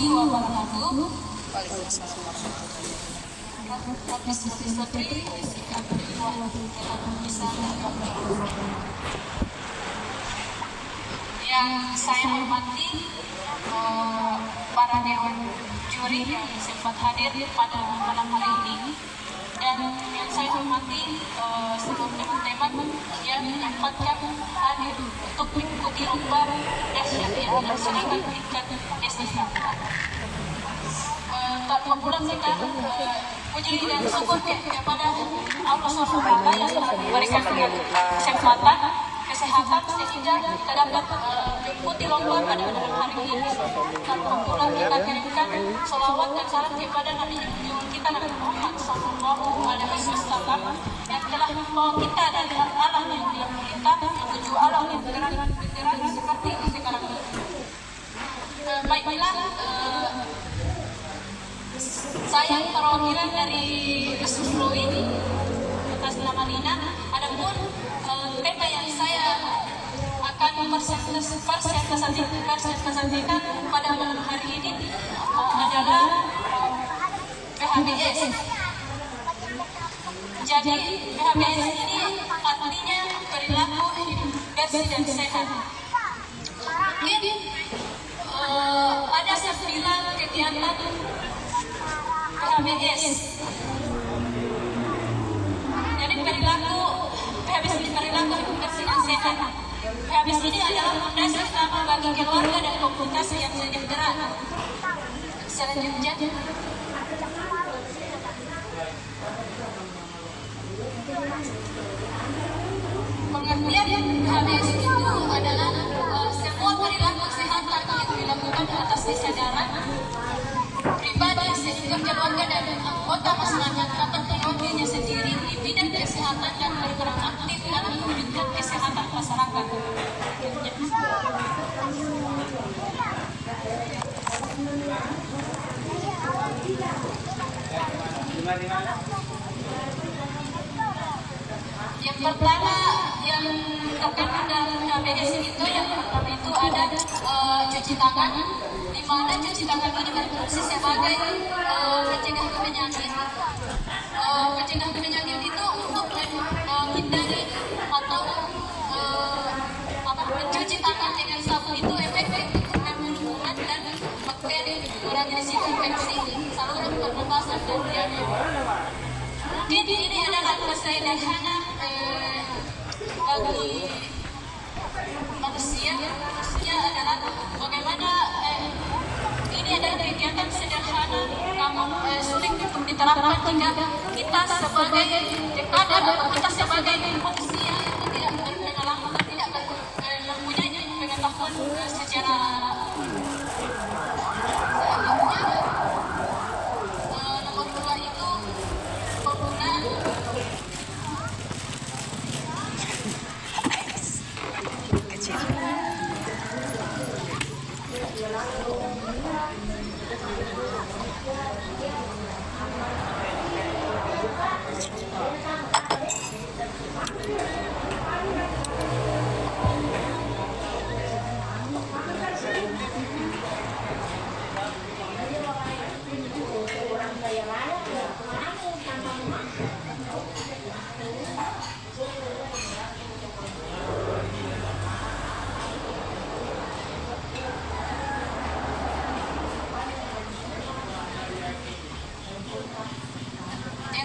warahmatullahi wabarakatuh. Waalaikumsalam warahmatullahi wabarakatuh. Yang saya hormati para dewan juri yang sempat hadir pada malam hari ini, dan yang saya hormati seluruh teman-teman yang menyempatkan hadir untuk mengikuti lomba dahsyat yang dilaksanakan tingkat SD. Tak lupa pula kita puji dan syukur kepada Allah SWT yang memberikan kesempatan, kesehatan sehingga kita dapat mengikuti lomba pada malam hari ini. Tak lupa pula kita kirimkan sholawat dan salam kepada Nabi kita Nabi Muhammad SAW yang telah membawa kita dari alam yang gelap gulita menuju alam yang terang seperti sekarang ini. Baiklah, saya perwakilan dari Kesuflu ini atas nama Lina. Adapun tema yang saya akan presentasikan pada malam hari ini adalah PHBS. Jadi PHBS ini artinya perilaku bersih dan sehat. Mungkin ada 9 kegiatan PHBS. Jadi PHBS ini perilaku bersih dan sehat. PHBS ini adalah fondasi utama bagi keluarga dan komunitas yang sejahtera. Selanjutnya, pengertian PHBS itu adalah semua perilaku sehat yang dilakukan atas kesadaran pribadi sehingga keluarga dan anggota masyarakat dapat mengambilnya sendiri di bidang kesehatan dan berperan aktif dalam mewujudkan kesehatan masyarakat. Yang pertama yang terkandung dalam PHBS itu, yang pertama itu ada cuci tangan, di mana cuci tangan ini berfungsi sebagai pencegah penyakit. Pencegah penyakit itu untuk menghindari atau mencuci tangan dengan sabun itu efektif membunuh kuman dan bakteri, mengurangi risiko infeksi saluran pernapasan dan diare. Mungkin ini adalah kesederhana bagi manusia. Maksudnya adalah bagaimana ini adalah kegiatan sederhana namun sulit untuk diterapkan jika kita sebagai kita sebagai manusia yang tidak berpengalaman, tidak mempunyai pengetahuan secara nomor 2 itu penggunaan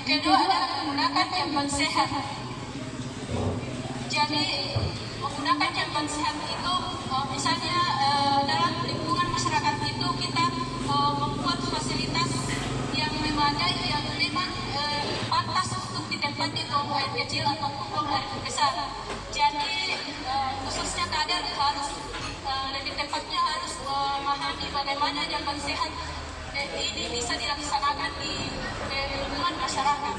kedua adalah menggunakan jamban sehat. Jadi menggunakan jamban sehat itu misalnya dalam lingkungan masyarakat itu kita membuat fasilitas yang memadai, yang memang pantas untuk ditempati tong air kecil atau tong air besar. Jadi khususnya kadar harus lebih tepatnya harus memahami bagaimana jamban sehat ini bisa dilaksanakan di lingkungan masyarakat.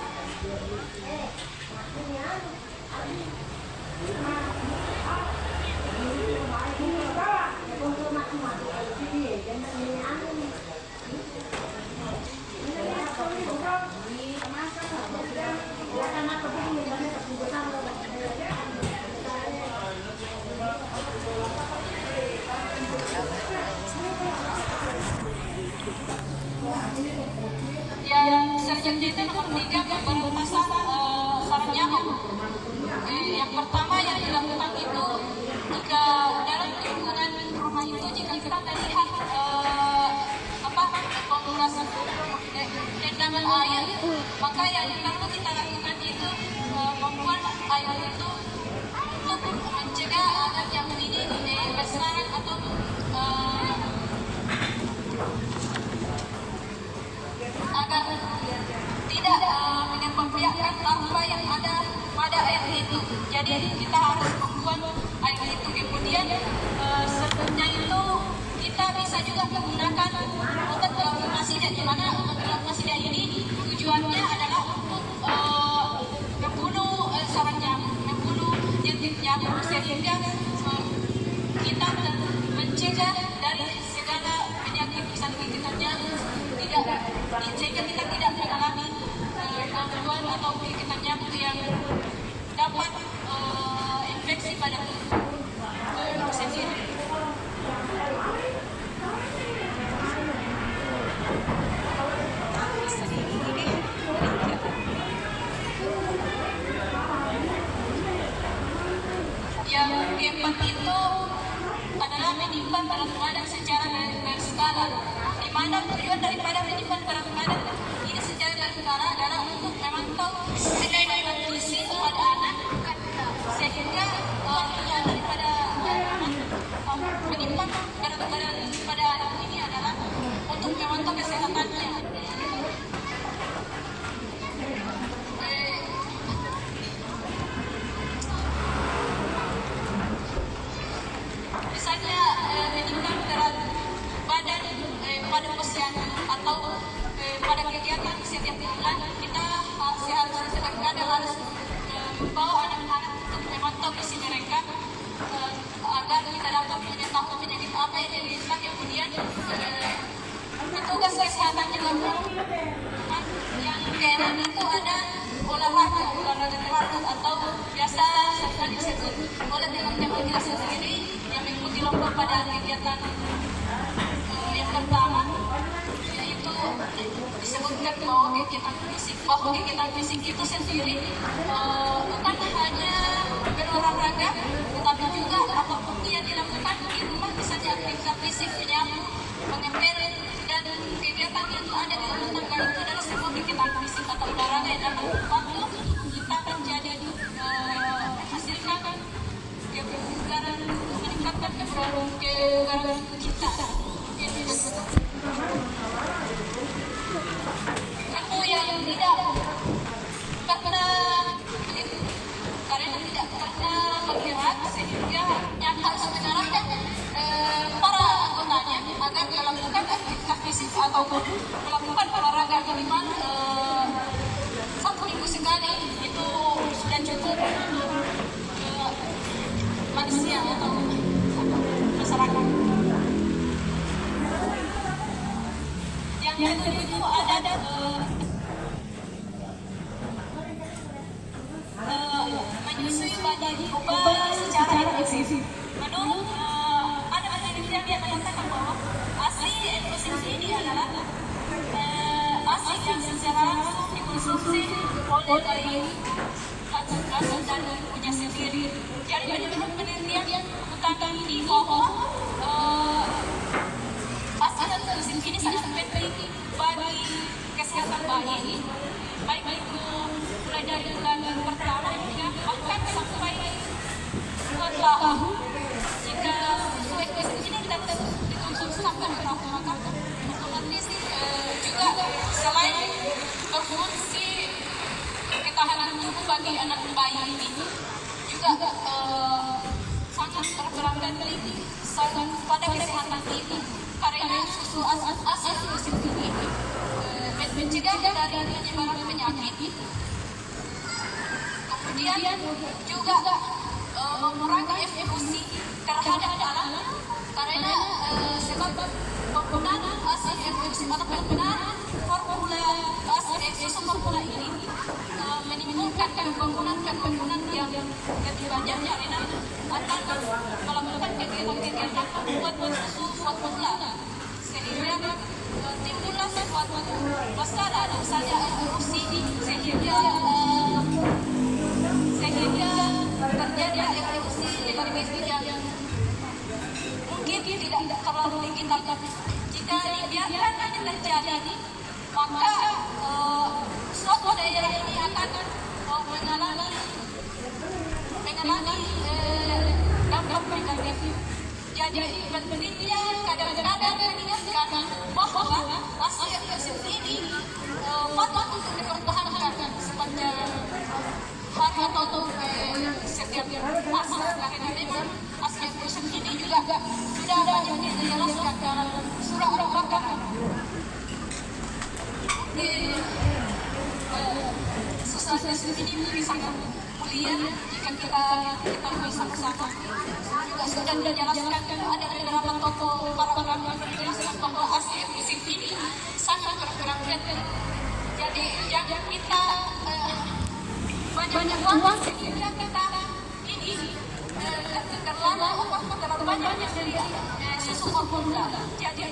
Yang selanjutnya itu nomor 3, pemberantasan sarang nyamuk. Yang pertama yang dilakukan itu jika dalam lingkungan rumah itu jika kita melihat pengurasan rendaman air, maka yang perlu kita lakukan itu membuat air itu untuk mencegah agar nyamuk ini bersarang atau agar tidak menyebabkan larva yang ada pada air itu. Jadi kita harus membuat air itu. Kemudian selanjutnya itu kita bisa juga menggunakan obat plasida, di mana obat plasida ini tujuannya adalah untuk membunuh sarang nyamuk, membunuh jentik nyamuk, sehingga kita mencegah dari segala penyakit gigitan nyamuk, sehingga kita tidak mengalami gangguan atau gigitan nyamuk yang dapat infeksi pada tubuh sendiri. Yang keempat itu adalah menyimpan berat badan secara berskala, di mana tujuan daripada menyimpan berat badan ini secara berskala adalah untuk memantau penilaian gizi pada anak, sehingga tujuan daripada menyimpan berat badan pada anak ini adalah untuk memantau kesehatannya. Misalnya meningkat berat badan pada posyandu atau pada kegiatan setiap bulan, kita seharusnya sebagai harus membawa anak-anak untuk memantau gizi mereka agar kita dapat mengetahui penyakit apa yang diderita. Kemudian petugas kesehatan juga yang keenam itu ada olahraga teratur atau biasa sering disebut oleh teman-teman sendiri yang mengikuti lomba pada kegiatan yang pertama, yaitu disebutkan bahwa kegiatan fisik itu sendiri bukan hanya berolahraga, tetapi juga apapun yang dilakukan di rumah, misalnya aktivitas fisik, menyapu, mengepel, dan kegiatan yang ada di rumah tangga itu adalah sebuah kegiatan fisik atau olahraga yang dapat membantu kita menjadi menghasilkan kebugaran, meningkatkan kebugaran kita. Aku yang tidak pernah bergerak, sehingga yang harus mengarahkan para anggotanya agar melakukan aktivitas fisik atau melakukan olahraga minimal 1 minggu sekali, itu sudah cukup manusia atau masyarakat. Yang ketujuh itu ada menyusui bayi boba secara intensif. Menurut ada penelitian yang mengatakan bahwa ASI eksklusif ini adalah ASI yang secara langsung dikonsumsi oleh bayi kandung dan ibunya sendiri. Jadi menurut penelitian mengatakan ini bahwa ASI eksklusif ini sangat penting bagi kesehatan bayi, baik itu mulai dari bulan pertama hingga bahkan sampai 2 tahun. Jika susu eksklusif ini tidak dikonsumsi sampai 2 tahun, maka otomatis juga selain berfungsi ketahanan tubuh bagi anak bayi ini, juga sangat berperan penting pada kesehatan ibu, karena susu ASI eksklusif ini mencegah dari penyebaran penyakit, kemudian juga mengurangi evolusi terhadap anak, karena sebab penggunaan ASI eksklusif atau penggunaan formula ASI eksklusif formula ini menimbulkan penggunaan yang lebih banyak, karena akan melakukan kegiatan membuat susu formula, sehingga timbullah suatu jika dibiarkan ini terjadi, maka suatu daerah ini akan mengalami dampak negatif. Jadi penelitian kadang-kadang mengingatkan bahwa aspek ini patut untuk dipertahankan sepanjang hari atau setiap masa, karena memang aspek ini juga sudah banyak dijelaskan dalam surah Al-Baqarah. Sosialisasi ini sangat mulia jika kita ketahui sama-sama. Juga sudah dijelaskan ada beberapa tokoh para ulama yang menjelaskan bahwa aspek ini sangat berperan penting. Jadi jangan kita banyak uang sehingga kita ini terlalu banyak dari sesuatu formula. Jadi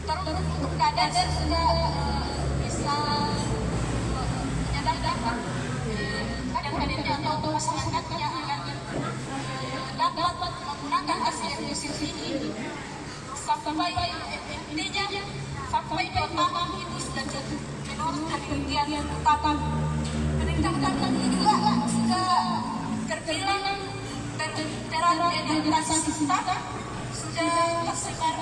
terus untuk keadaan sudah bisa menyadarkan kadang-kadang atau masyarakat yang akan dapat menggunakan hasil ini sampai intinya sampai pertama itu sudah menurut penelitian utama penelitian ini juga sudah terbilang teridentifikasi sudah tersebar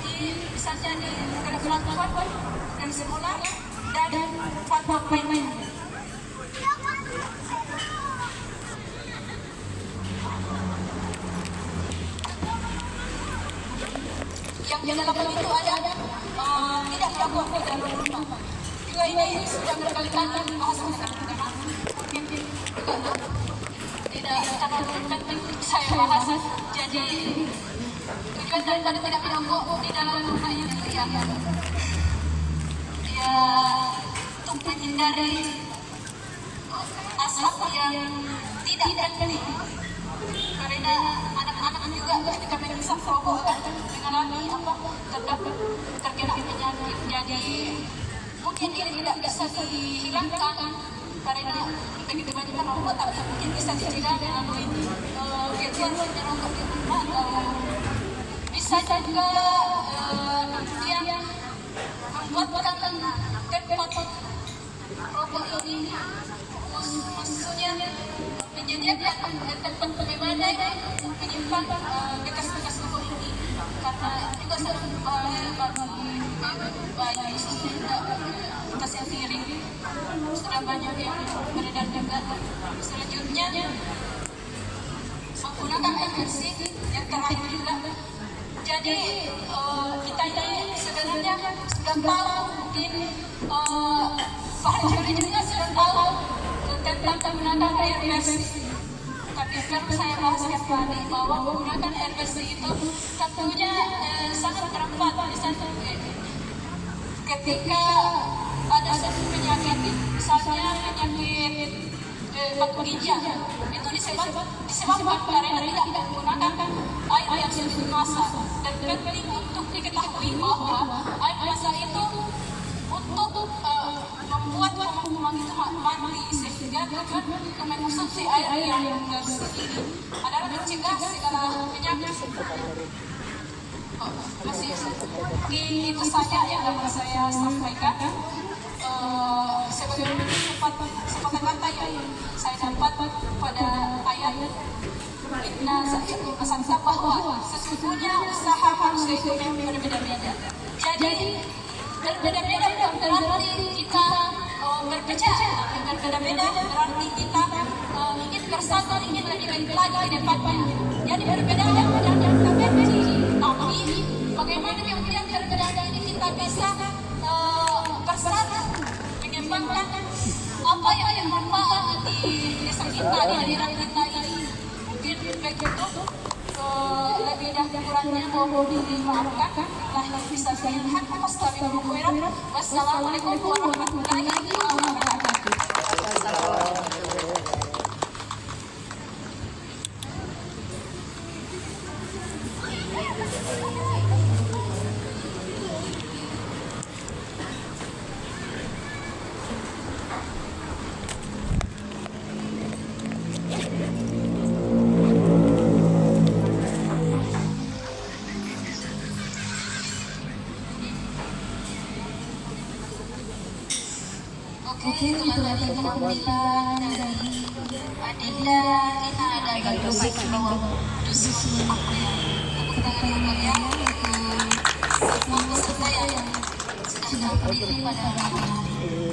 di misalnya di negara-negara yang semula dan fatwa lainnya. Yang dalam itu ada tidak melakukan dalam rumah. Juga ini sudah berkali-kali dibahas bersama-sama. Mungkin juga tidak terlalu penting saya bahas. Jadi tujuan daripada tidak mengganggu di dalam rumah itu ya untuk menghindari asap yang tidak penting. Karena anak-anak juga ketika menghisap rokok akan mengalami terkena penyakit. Jadi mungkin ini tidak bisa dihilangkan karena begitu banyak rokok, tapi mungkin bisa dicegah melalui kegiatan merokok di rumah atau bisa juga yang membuatkan tempat rokok ini maksudnya menyediakan tempat memadai untuk menyimpan bekas-bekas rokok ini, karena juga sangat berbahaya bagi bayi bekas yang piring sudah banyak yang beredar juga. Selanjutnya menggunakan air bersih yang terakhir juga. Jadi kita ini sebenarnya sudah tahu, mungkin Pak Juri juga sudah tahu tentang penggunaan air bersih. Tapi sekarang saya bahas kembali bahwa menggunakan air bersih itu tentunya sangat bermanfaat. Ketika ada suatu penyakit, misalnya penyakit batu ginjal, itu disebabkan karena tidak menggunakan air yang sudah dimasak. Dan penting untuk diketahui bahwa air masak itu untuk membuat kuman itu mati, sehingga dengan mengkonsumsi air yang bersih ini adalah mencegah segala penyakit. Masih itu saja yang dapat saya sampaikan. Sebagai sepatah kata yang saya dapat pada ayat Inna Sa'id bahwa sesungguhnya usaha manusia itu memang berbeda-beda. Jadi berbeda-beda berarti kita berbeda, berbeda-beda berarti kita ingin bersatu, ingin lebih baik lagi di depannya. Jadi berbeda-beda dan terbenci. Tapi bagaimana kemudian berbeda ini kita bisa bersatu mengembangkan apa yang bermanfaat di desa kita, di daerah kita ini. Mungkin begitu. Lebih dan kurangnya mohon dimaafkan. Lah bisa saya lihat. Wassalamualaikum warahmatullahi wabarakatuh. Oke, itulah tadi pengumuman dari Adinda, kita ada Gusik dusun apa ya? Tepuk tangan untuk ya untuk semua peserta yang sudah berkontribusi pada hari ini.